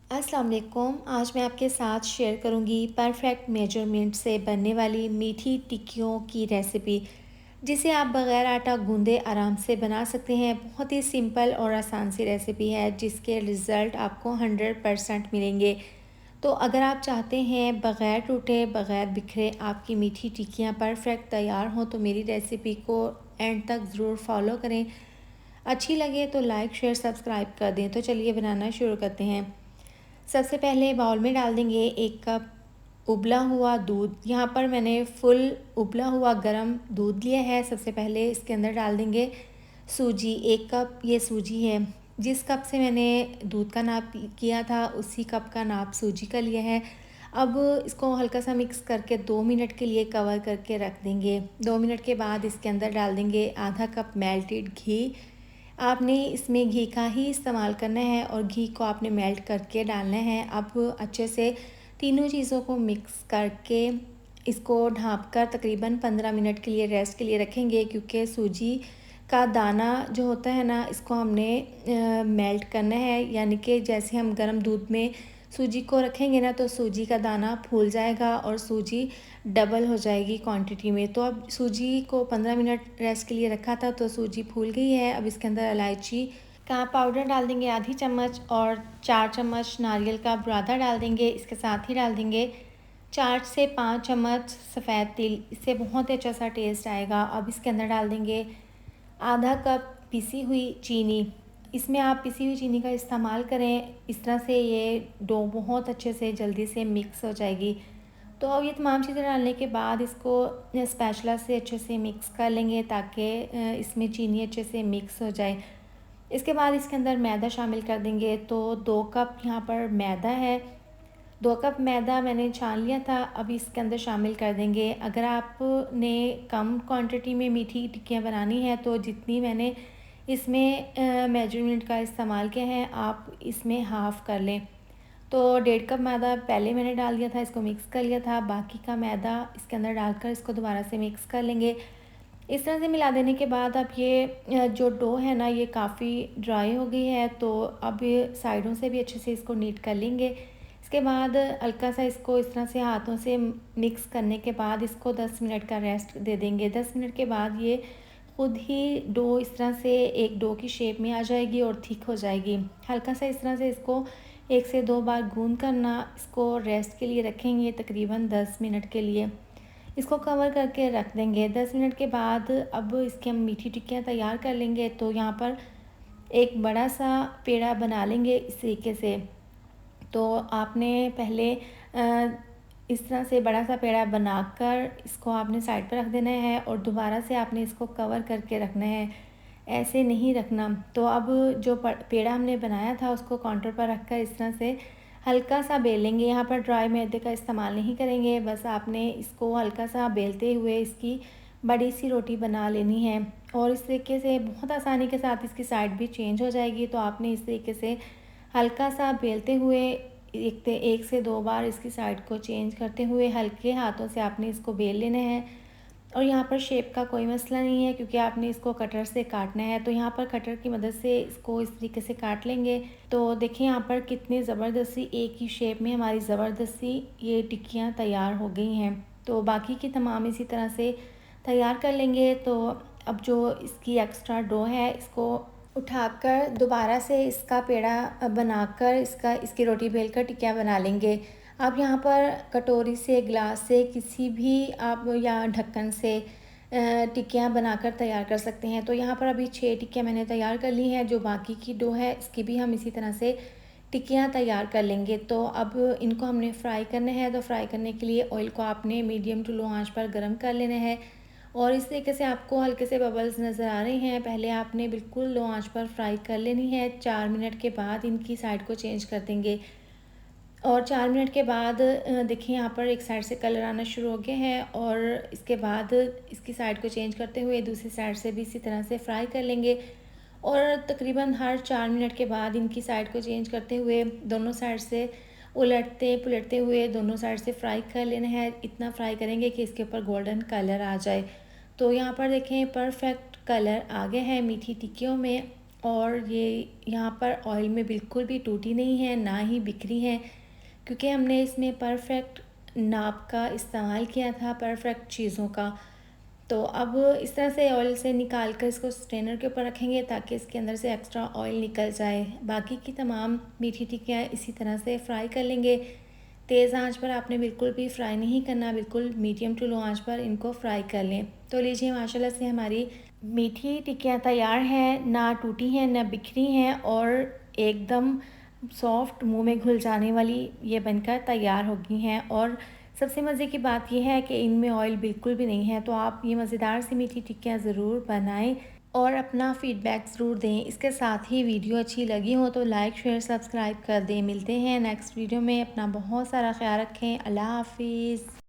अस्सलाम वालेकुम। आज मैं आपके साथ शेयर करूंगी परफेक्ट मेजरमेंट से बनने वाली मीठी टिक्कियों की रेसिपी, जिसे आप बग़ैर आटा गूंदे आराम से बना सकते हैं। बहुत ही सिंपल और आसान सी रेसिपी है, जिसके रिज़ल्ट आपको 100% मिलेंगे। तो अगर आप चाहते हैं बग़ैर टूटे बग़ैर बिखरे आपकी मीठी टिक्कियाँ परफेक्ट तैयार हों, तो मेरी रेसिपी को एंड तक ज़रूर फॉलो करें। अच्छी लगे तो लाइक शेयर सब्सक्राइब कर दें। तो चलिए बनाना शुरू करते हैं। सबसे पहले बाउल में डाल देंगे 1 कप उबला हुआ दूध। यहाँ पर मैंने फुल उबला हुआ गरम दूध लिया है। सबसे पहले इसके अंदर डाल देंगे सूजी। 1 कप ये सूजी है। जिस कप से मैंने दूध का नाप किया था, उसी कप का नाप सूजी का लिया है। अब इसको हल्का सा मिक्स करके 2 मिनट के लिए कवर करके रख देंगे। 2 मिनट के बाद इसके अंदर डाल देंगे आधा कप मेल्टेड घी। आपने इसमें घी का ही इस्तेमाल करना है और घी को आपने मेल्ट करके डालना है। अब अच्छे से तीनों चीज़ों को मिक्स करके इसको ढाँप कर तकरीबन 15 मिनट के लिए रेस्ट के लिए रखेंगे, क्योंकि सूजी का दाना जो होता है ना, इसको हमने मेल्ट करना है। यानी कि जैसे हम गर्म दूध में सूजी को रखेंगे ना, तो सूजी का दाना फूल जाएगा और सूजी डबल हो जाएगी क्वांटिटी में। तो अब सूजी को 15 मिनट रेस्ट के लिए रखा था, तो सूजी फूल गई है। अब इसके अंदर इलायची का पाउडर डाल देंगे आधी चम्मच और 4 चम्मच नारियल का बुरादा डाल देंगे। इसके साथ ही डाल देंगे 4 से 5 चम्मच सफ़ेद तिल। इससे बहुत ही अच्छा सा टेस्ट आएगा। अब इसके अंदर डाल देंगे आधा कप पिसी हुई चीनी। इसमें आप पिसी हुई चीनी का इस्तेमाल करें, इस तरह से ये डो बहुत अच्छे से जल्दी से मिक्स हो जाएगी। तो अब ये तमाम चीज़ें डालने के बाद इसको स्पैचुला से अच्छे से मिक्स कर लेंगे, ताकि इसमें चीनी अच्छे से मिक्स हो जाए। इसके बाद इसके अंदर मैदा शामिल कर देंगे। तो 2 कप यहाँ पर मैदा है। 2 कप मैदा मैंने छान लिया था, अब इसके अंदर शामिल कर देंगे। अगर आपने कम क्वांटिटी में मीठी टिक्कियाँ बनानी है, तो जितनी मैंने इसमें मेजरमेंट का इस्तेमाल किया है, आप इसमें हाफ़ कर लें। तो 1.5 कप मैदा पहले मैंने डाल दिया था, इसको मिक्स कर लिया था। बाकी का मैदा इसके अंदर डालकर इसको दोबारा से मिक्स कर लेंगे। इस तरह से मिला देने के बाद अब ये जो डो है ना, ये काफ़ी ड्राई हो गई है। तो अब ये साइडों से भी अच्छे से इसको नीट कर लेंगे। इसके बाद हल्का सा इसको इस तरह से हाथों से मिक्स करने के बाद इसको 10 मिनट का रेस्ट दे देंगे। 10 मिनट के बाद ये खुद ही डो इस तरह से एक डो की शेप में आ जाएगी और थिक हो जाएगी। हल्का सा इस तरह से इसको 1 से 2 बार गूंद कर ना इसको रेस्ट के लिए रखेंगे, तकरीबन 10 मिनट के लिए। इसको कवर करके रख देंगे। 10 मिनट के बाद अब इसकी हम मीठी टिक्कियाँ तैयार कर लेंगे। तो यहाँ पर एक बड़ा सा पेड़ा बना लेंगे इस तरीके से। तो आपने पहले इस तरह से बड़ा सा पेड़ा बनाकर इसको आपने साइड पर रख देना है और दोबारा से आपने इसको कवर करके रखना है, ऐसे नहीं रखना। तो अब जो पेड़ा हमने बनाया था, उसको काउंटर पर रखकर इस तरह से हल्का सा बेलेंगे। यहाँ पर ड्राई मैदे का इस्तेमाल नहीं करेंगे, बस आपने इसको हल्का सा बेलते हुए इसकी बड़ी सी रोटी बना लेनी है। और इस तरीके से बहुत आसानी के साथ इसकी साइड भी चेंज हो जाएगी। तो आपने इस तरीके से हल्का सा बेलते हुए 1 से 2 बार इसकी साइड को चेंज करते हुए हल्के हाथों से आपने इसको बेल लेना है। और यहाँ पर शेप का कोई मसला नहीं है, क्योंकि आपने इसको कटर से काटना है। तो यहाँ पर कटर की मदद से इसको इस तरीके से काट लेंगे। तो देखिए यहाँ पर कितनी ज़बरदस्ती एक ही शेप में हमारी ज़बरदस्ती ये टिक्कियाँ तैयार हो गई हैं। तो बाकी की तमाम इसी तरह से तैयार कर लेंगे। तो अब जो इसकी एक्स्ट्रा डो है, इसको उठाकर दोबारा से इसका पेड़ा बनाकर इसकी रोटी बेलकर टिक्कियाँ बना लेंगे। आप यहाँ पर कटोरी से, ग्लास से, किसी भी आप या ढक्कन से टिक्कियाँ बनाकर तैयार कर सकते हैं। तो यहाँ पर अभी 6 टिक्कियाँ मैंने तैयार कर ली हैं। जो बाकी की डो है, इसकी भी हम इसी तरह से टिक्कियाँ तैयार कर लेंगे। तो अब इनको हमने फ्राई करना है। तो फ्राई करने के लिए ऑयल को आपने मीडियम टू लो आंच पर गर्म कर लेना है। और इस तरीके से आपको हल्के से बबल्स नज़र आ रहे हैं, पहले आपने बिल्कुल लो आंच पर फ्राई कर लेनी है। 4 मिनट के बाद इनकी साइड को चेंज कर देंगे। और 4 मिनट के बाद देखिए यहाँ पर एक साइड से कलर आना शुरू हो गया है। और इसके बाद इसकी साइड को चेंज करते हुए दूसरी साइड से भी इसी तरह से फ्राई कर लेंगे। और तकरीबन हर 4 मिनट के बाद इनकी साइड को चेंज करते हुए दोनों साइड से उलटते पुलटते हुए दोनों साइड से फ्राई कर लेना है। इतना फ्राई करेंगे कि इसके ऊपर गोल्डन कलर आ जाए। तो यहाँ पर देखें परफेक्ट कलर आ गया है मीठी टिक्कियों में। और ये यहाँ पर ऑयल में बिल्कुल भी टूटी नहीं है, ना ही बिखरी है, क्योंकि हमने इसमें परफेक्ट नाप का इस्तेमाल किया था, परफेक्ट चीज़ों का। तो अब इस तरह से ऑयल से निकाल कर इसको स्ट्रेनर के ऊपर रखेंगे ताकि इसके अंदर से एक्स्ट्रा ऑयल निकल जाए। बाकी की तमाम मीठी टिक्कियाँ इसी तरह से फ्राई कर लेंगे। तेज़ आंच पर आपने बिल्कुल भी फ्राई नहीं करना, बिल्कुल मीडियम टू लो आंच पर इनको फ्राई कर लें। तो लीजिए माशाल्लाह से हमारी मीठी टिक्कियाँ तैयार हैं, ना टूटी हैं ना बिखरी हैं और एकदम सॉफ्ट मुंह में घुल जाने वाली ये बनकर तैयार हो गई हैं। और सबसे मज़े की बात ये है कि इनमें ऑयल बिल्कुल भी नहीं है। तो आप ये मज़ेदार सी मीठी टिक्कियाँ ज़रूर बनाएं और अपना फ़ीडबैक ज़रूर दें। इसके साथ ही वीडियो अच्छी लगी हो तो लाइक शेयर सब्सक्राइब कर दें। मिलते हैं नेक्स्ट वीडियो में। अपना बहुत सारा ख्याल रखें। अल्लाह हाफिज़।